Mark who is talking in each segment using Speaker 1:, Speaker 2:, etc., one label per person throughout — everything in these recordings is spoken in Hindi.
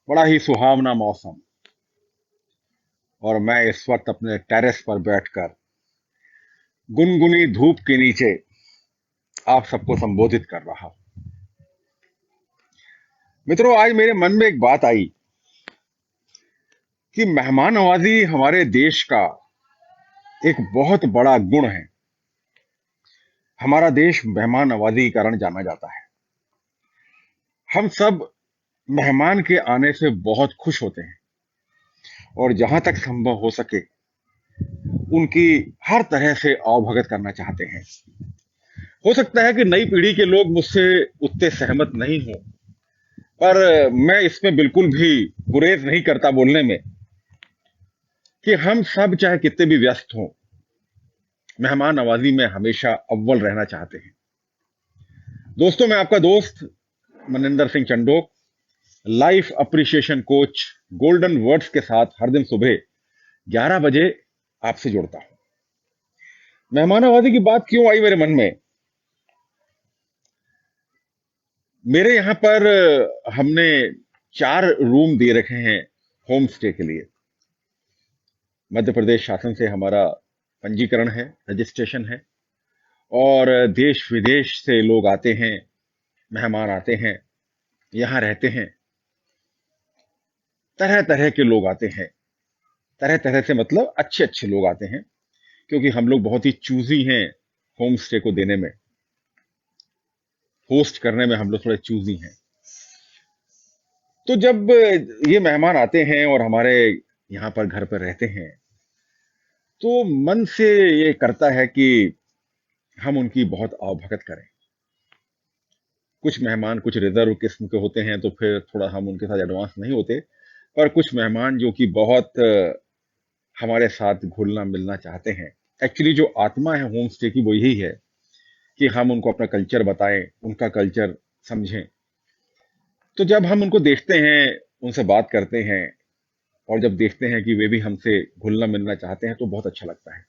Speaker 1: बड़ा ही सुहावना मौसम। और मैं इस वक्त अपने टेरेस पर बैठकर गुनगुनी धूप के नीचे आप सबको संबोधित कर रहा हूं। मित्रों, आज मेरे मन में एक बात आई कि मेहमान नवाजी हमारे देश का एक बहुत बड़ा गुण है। हमारा देश मेहमान नवाजी के कारण जाना जाता है। हम सब मेहमान के आने से बहुत खुश होते हैं और जहां तक संभव हो सके उनकी हर तरह से आवभगत करना चाहते हैं। हो सकता है कि नई पीढ़ी के लोग मुझसे उतने सहमत नहीं हों, पर मैं इसमें बिल्कुल भी गुरेज नहीं करता बोलने में कि हम सब चाहे कितने भी व्यस्त हों, मेहमान नवाजी में हमेशा अव्वल रहना चाहते हैं। दोस्तों, मैं आपका दोस्त Maninder Singh Chandhok, life appreciation coach, golden words के साथ हर दिन सुबह 11 बजे आपसे जुड़ता हूं। मेहमान नवाजी की बात क्यों आई मेरे मन में? मेरे यहां पर हमने 4 रूम दे रखे हैं होम स्टे के लिए। मध्य प्रदेश शासन से हमारा पंजीकरण है, रजिस्ट्रेशन है, और देश विदेश से लोग आते हैं, मेहमान आते हैं, यहां रहते हैं। तरह तरह के लोग आते हैं। तरह तरह से मतलब अच्छे अच्छे लोग आते हैं, क्योंकि हम लोग बहुत ही चूजी हैं होम स्टे को देने में, होस्ट करने में हम लोग थोड़े चूजी हैं। तो जब ये मेहमान आते हैं और हमारे यहाँ पर घर पर रहते हैं, तो मन से ये करता है कि हम उनकी बहुत आवभगत करें। कुछ मेहमान कुछ रिजर्व किस्म के होते हैं, तो फिर थोड़ा हम उनके साथ एडवांस नहीं होते। पर कुछ मेहमान जो कि बहुत हमारे साथ घुलना मिलना चाहते हैं। एक्चुअली जो आत्मा है होम स्टे की वो यही है कि हम उनको अपना कल्चर बताएं, उनका कल्चर समझें। तो जब हम उनको देखते हैं, उनसे बात करते हैं, और जब देखते हैं कि वे भी हमसे घुलना मिलना चाहते हैं, तो बहुत अच्छा लगता है।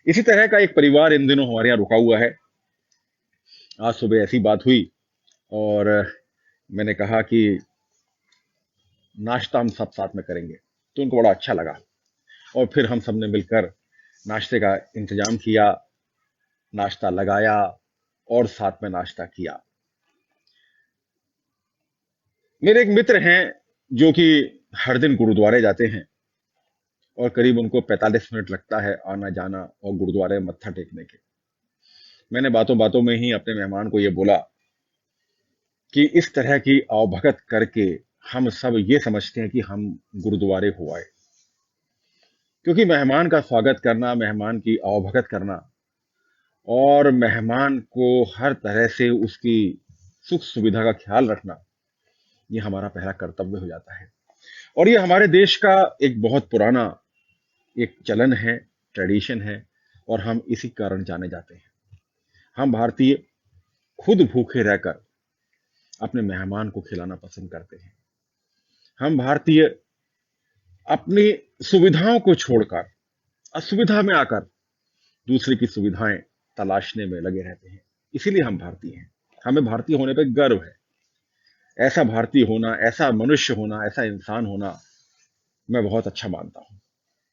Speaker 1: इसी तरह का एक परिवार इन दिनों हमारे यहाँ रुका हुआ है। आज सुबह ऐसी बात हुई और मैंने कहा कि नाश्ता हम सब साथ में करेंगे, तो उनको बड़ा अच्छा लगा। और फिर हम सब ने मिलकर नाश्ते का इंतजाम किया, नाश्ता लगाया और साथ में नाश्ता किया। मेरे एक मित्र हैं जो कि हर दिन गुरुद्वारे जाते हैं, और करीब उनको 45 मिनट लगता है आना जाना और गुरुद्वारे मत्था टेकने के। मैंने बातों बातों में ही अपने मेहमान को ये बोला कि इस तरह की आवभगत करके हम सब ये समझते हैं कि हम गुरुद्वारे हो आए। क्योंकि मेहमान का स्वागत करना, मेहमान की आवभगत करना और मेहमान को हर तरह से उसकी सुख सुविधा का ख्याल रखना, ये हमारा पहला कर्तव्य हो जाता है। और ये हमारे देश का एक बहुत पुराना एक चलन है, ट्रेडिशन है, और हम इसी कारण जाने जाते हैं। हम भारतीय खुद भूखे रहकर अपने मेहमान को खिलाना पसंद करते हैं। हम भारतीय अपनी सुविधाओं को छोड़कर असुविधा में आकर दूसरे की सुविधाएं तलाशने में लगे रहते हैं। इसीलिए हम भारतीय हैं। हमें भारतीय होने पर गर्व है। ऐसा भारतीय होना, ऐसा मनुष्य होना, ऐसा इंसान होना मैं बहुत अच्छा मानता हूं।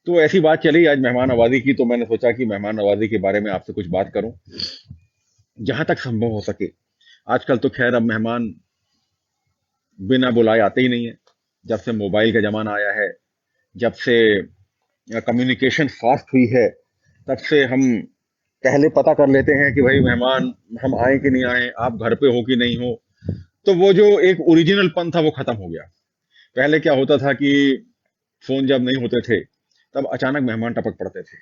Speaker 1: तो ऐसी बात चली आज मेहमान नवाजी की, तो मैंने सोचा कि मेहमान नवाजी के बारे में आपसे कुछ बात करूं, जहां तक संभव हो सके। आजकल तो खैर अब मेहमान बिना बुलाए आते ही नहीं है। जब से मोबाइल का जमाना आया है, जब से कम्युनिकेशन फास्ट हुई है, तब से हम पहले पता कर लेते हैं कि भाई मेहमान हम आए कि नहीं आए, आप घर पे हो कि नहीं हो। तो वो जो एक ओरिजिनल पन था वो खत्म हो गया। पहले क्या होता था कि फोन जब नहीं होते थे, तब अचानक मेहमान टपक पड़ते थे,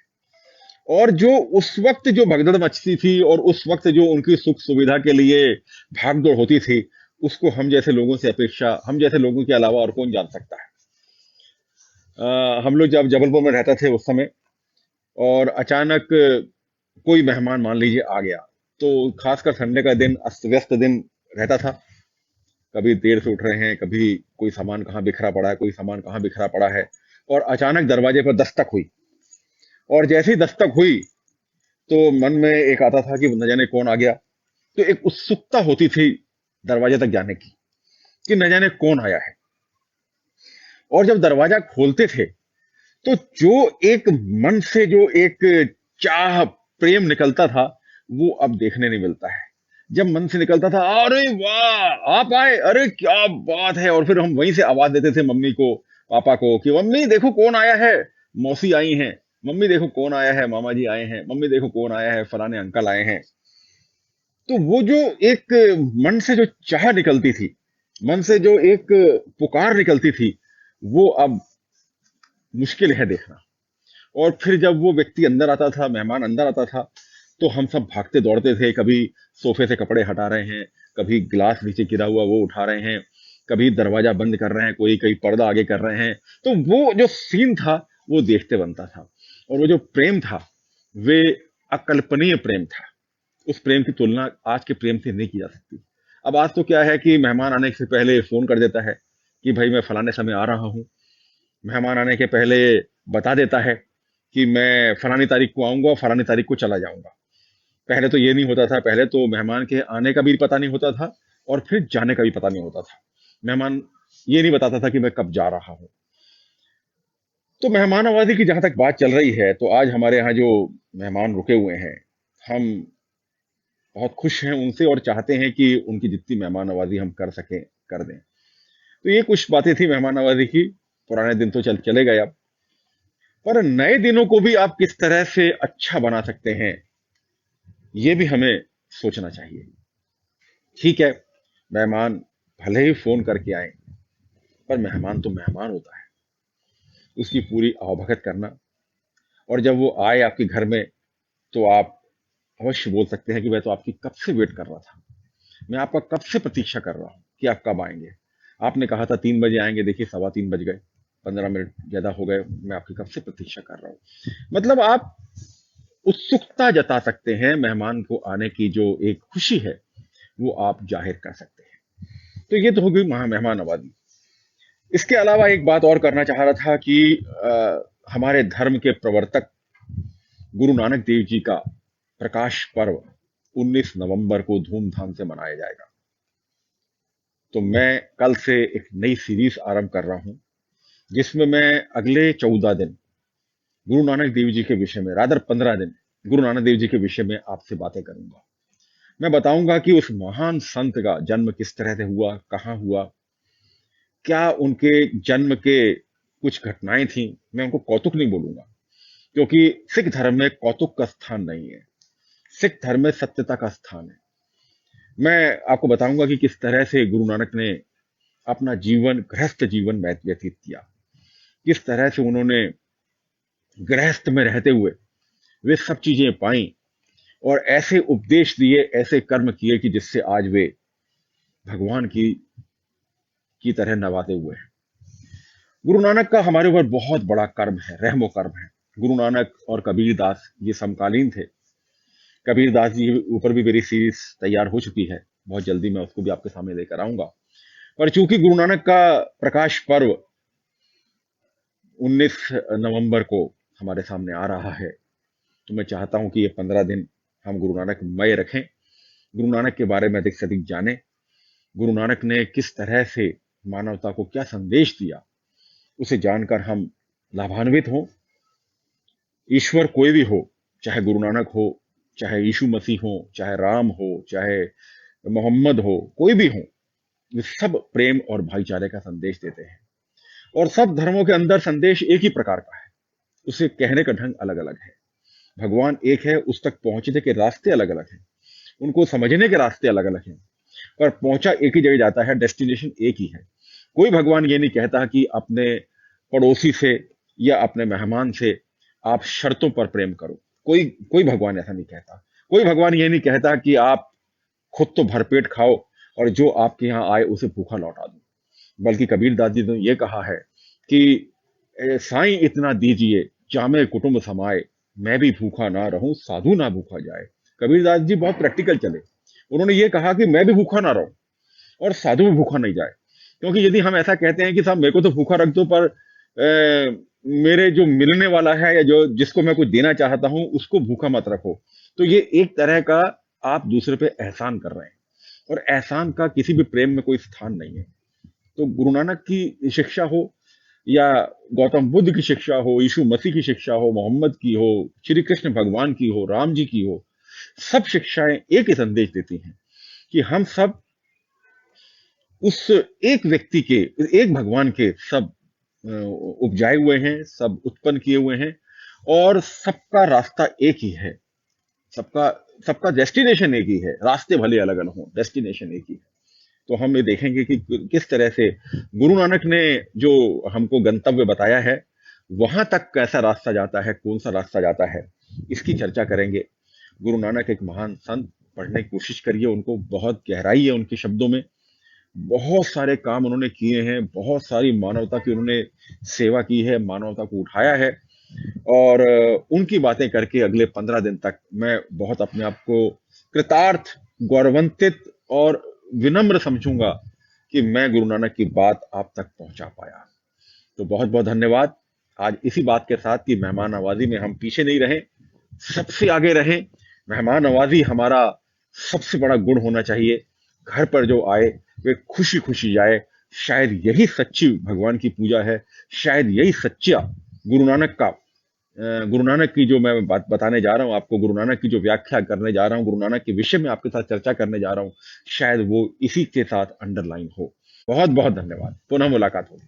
Speaker 1: और जो उस वक्त जो भगदड़ मचती थी और उस वक्त जो उनकी सुख सुविधा के लिए भागदौड़ होती थी, उसको हम जैसे लोगों से अपेक्षा, हम जैसे लोगों के अलावा और कौन जान सकता है। हम लोग जब जबलपुर में रहते थे उस समय, और अचानक कोई मेहमान मान लीजिए आ गया, तो खासकर संडे का दिन अस्त व्यस्त दिन रहता था। कभी देर से उठ रहे हैं, कभी कोई सामान कहाँ बिखरा पड़ा है, कोई सामान कहाँ बिखरा पड़ा है, और अचानक दरवाजे पर दस्तक हुई। और जैसे ही दस्तक हुई, तो मन में एक आता था कि न जाने कौन आ गया। तो एक उत्सुकता होती थी दरवाजे तक जाने की कि न जाने कौन आया है। और जब दरवाजा खोलते थे तो जो एक मन से जो एक चाह, प्रेम निकलता था, वो अब देखने नहीं मिलता है। जब मन से निकलता था, अरे वाह आप आए, अरे क्या बात है, और फिर हम वहीं से आवाज देते थे मम्मी को, पापा को, कि मम्मी देखो कौन आया है, मौसी आई हैं, मम्मी देखो कौन आया है, मामा जी आए हैं, मम्मी देखो कौन आया है, फलाने अंकल आए हैं। तो वो जो एक मन से जो चाह निकलती थी, मन से जो एक पुकार निकलती थी, वो अब मुश्किल है देखना। और फिर जब वो व्यक्ति अंदर आता था, मेहमान अंदर आता था, तो हम सब भागते दौड़ते थे, कभी सोफे से कपड़े हटा रहे हैं, कभी गिलास नीचे गिरा हुआ वो उठा रहे हैं, कभी दरवाजा बंद कर रहे हैं, कोई कहीं पर्दा आगे कर रहे हैं। तो वो जो सीन था, वो देखते बनता था। और वो जो प्रेम था, वे अकल्पनीय प्रेम था। उस प्रेम की तुलना आज के प्रेम से नहीं की जा सकती। अब आज तो क्या है कि मेहमान आने से पहले फोन कर देता है कि भाई मैं फलाने समय आ रहा हूँ। मेहमान आने के पहले बता देता है कि मैं फलानी तारीख को आऊंगा और फलानी तारीख को चला जाऊंगा। पहले तो ये नहीं होता था, पहले तो मेहमान के आने का भी पता नहीं होता था और फिर जाने का भी पता नहीं होता था। मेहमान ये नहीं बताता था कि मैं कब जा रहा हूँ। तो मेहमान नवाजी की जहां तक बात चल रही है, तो आज हमारे यहाँ जो मेहमान रुके हुए हैं, हम बहुत खुश हैं उनसे और चाहते हैं कि उनकी जितनी मेहमान नवाजी हम कर सकें, कर दें। तो ये कुछ बातें थी मेहमान नवाजी की। पुराने दिन तो चले गए अब, पर नए दिनों को भी आप किस तरह से अच्छा बना सकते हैं, ये भी हमें सोचना चाहिए। ठीक है, मेहमान भले ही फोन करके आए, पर मेहमान तो मेहमान होता है, उसकी पूरी आवभगत करना। और जब वो आए आपके घर में, तो आप अवश्य बोल सकते हैं कि मैं तो आपकी कब से वेट कर रहा था, मैं आपका कब से प्रतीक्षा कर रहा हूं कि आप कब आएंगे। आपने कहा था 3 बजे आएंगे, देखिए 3:15 बज गए, 15 मिनट ज्यादा हो गए, मैं आपकी कब से प्रतीक्षा कर रहा हूं। मतलब आप उत्सुकता जता सकते हैं, मेहमान को आने की जो एक खुशी है, वो आप जाहिर कर सकते हैं। तो ये तो हो गई मेहमान नवाजी। इसके अलावा एक बात और करना चाह रहा था कि हमारे धर्म के प्रवर्तक गुरु नानक देव जी का प्रकाश पर्व 19 नवंबर को धूमधाम से मनाया जाएगा। तो मैं कल से एक नई सीरीज आरंभ कर रहा हूं, जिसमें मैं अगले 14 दिन गुरु नानक देव जी के विषय में, रादर 15 दिन गुरु नानक देव जी के विषय में आपसे बातें करूंगा। मैं बताऊंगा कि उस महान संत का जन्म किस तरह से हुआ, कहाँ हुआ, क्या उनके जन्म के कुछ घटनाएं थी। मैं उनको कौतुक नहीं बोलूंगा, क्योंकि सिख धर्म में कौतुक का स्थान नहीं है, सिख धर्म में सत्यता का स्थान है। मैं आपको बताऊंगा कि किस तरह से गुरु नानक ने अपना जीवन, गृहस्थ जीवन व्यतीत किया, किस तरह से उन्होंने गृहस्थ में रहते हुए वे सब चीजें पाई और ऐसे उपदेश दिए, ऐसे कर्म किए कि जिससे आज वे भगवान की तरह नवाते हुए हैं। गुरु नानक का हमारे ऊपर बहुत बड़ा कर्म है, रहमो कर्म है। गुरु नानक और कबीर दास ये समकालीन थे। कबीर दास जी के ऊपर भी मेरी सीरीज तैयार हो चुकी है, बहुत जल्दी मैं उसको भी आपके सामने लेकर आऊंगा। पर चूंकि गुरु नानक का प्रकाश पर्व 19 नवंबर को हमारे सामने आ रहा है, तो मैं चाहता हूं कि ये 15 दिन हम गुरु नानक मय रखें, गुरु नानक के बारे में अधिक से अधिक जानें। गुरु नानक ने किस तरह से मानवता को क्या संदेश दिया, उसे जानकर हम लाभान्वित हों। ईश्वर कोई भी हो, चाहे गुरु नानक हो, चाहे यीशु मसीह हो, चाहे राम हो, चाहे मोहम्मद हो, कोई भी हो, ये सब प्रेम और भाईचारे का संदेश देते हैं। और सब धर्मों के अंदर संदेश एक ही प्रकार का है, उसे कहने का ढंग अलग अलग है। भगवान एक है, उस तक पहुंचने के रास्ते अलग अलग हैं, उनको समझने के रास्ते अलग अलग हैं, पर पहुंचा एक ही जगह जाता है, डेस्टिनेशन एक ही है। कोई भगवान ये नहीं कहता कि अपने पड़ोसी से या अपने मेहमान से आप शर्तों पर प्रेम करो। कोई कोई भगवान ऐसा नहीं कहता। कोई भगवान ये नहीं कहता कि आप खुद तो भरपेट खाओ और जो आपके यहाँ आए उसे भूखा लौटा दो। बल्कि कबीर दास जी ने ये कहा है कि साईं इतना दीजिए जामे कुटुंब समाए, मैं भी भूखा ना रहूं साधु ना भूखा जाए। कबीर दास जी बहुत प्रैक्टिकल चले, उन्होंने ये कहा कि मैं भी भूखा ना रहूं और साधु भी भूखा नहीं जाए। क्योंकि यदि हम ऐसा कहते हैं कि साहब मेरे को तो भूखा रख दो, पर मेरे जो मिलने वाला है या जो जिसको मैं कुछ देना चाहता हूं उसको भूखा मत रखो, तो ये एक तरह का आप दूसरे पे एहसान कर रहे हैं, और एहसान का किसी भी प्रेम में कोई स्थान नहीं है। तो गुरु नानक की शिक्षा हो, या गौतम बुद्ध की शिक्षा हो, यीशु मसीह की शिक्षा हो, मोहम्मद की हो, श्री कृष्ण भगवान की हो, राम जी की हो, सब शिक्षाएं एक ही संदेश देती हैं कि हम सब उस एक व्यक्ति के, एक भगवान के सब उपजाए हुए हैं, सब उत्पन्न किए हुए हैं, और सबका रास्ता एक ही है। सबका सबका डेस्टिनेशन एक ही है। रास्ते भले अलग अलग हों, डेस्टिनेशन एक ही है। तो हम ये देखेंगे कि किस तरह से गुरु नानक ने जो हमको गंतव्य बताया है, वहां तक कैसा रास्ता जाता है, कौन सा रास्ता जाता है, इसकी चर्चा करेंगे। गुरु नानक एक महान संत, पढ़ने की कोशिश करिए उनको, बहुत गहराई है उनके शब्दों में। बहुत सारे काम उन्होंने किए हैं, बहुत सारी मानवता की उन्होंने सेवा की है, मानवता को उठाया है। और उनकी बातें करके अगले 15 दिन तक मैं बहुत अपने आप को कृतार्थ, गौरवान्वित और विनम्र समझूंगा कि मैं गुरु नानक की बात आप तक पहुंचा पाया। तो बहुत बहुत धन्यवाद। आज इसी बात के साथ कि मेहमान नवाजी में हम पीछे नहीं रहें, सबसे आगे रहें। मेहमान नवाजी हमारा सबसे बड़ा गुण होना चाहिए। घर पर जो आए वे खुशी खुशी जाए। शायद यही सच्ची भगवान की पूजा है। शायद यही सच्चा गुरु नानक का, गुरु नानक की जो मैं बात बताने जा रहा हूं आपको, गुरु नानक की जो व्याख्या करने जा रहा हूं, गुरु नानक के विषय में आपके साथ चर्चा करने जा रहा हूं, शायद वो इसी के साथ अंडरलाइन हो। बहुत बहुत धन्यवाद। पुनः मुलाकात होगी।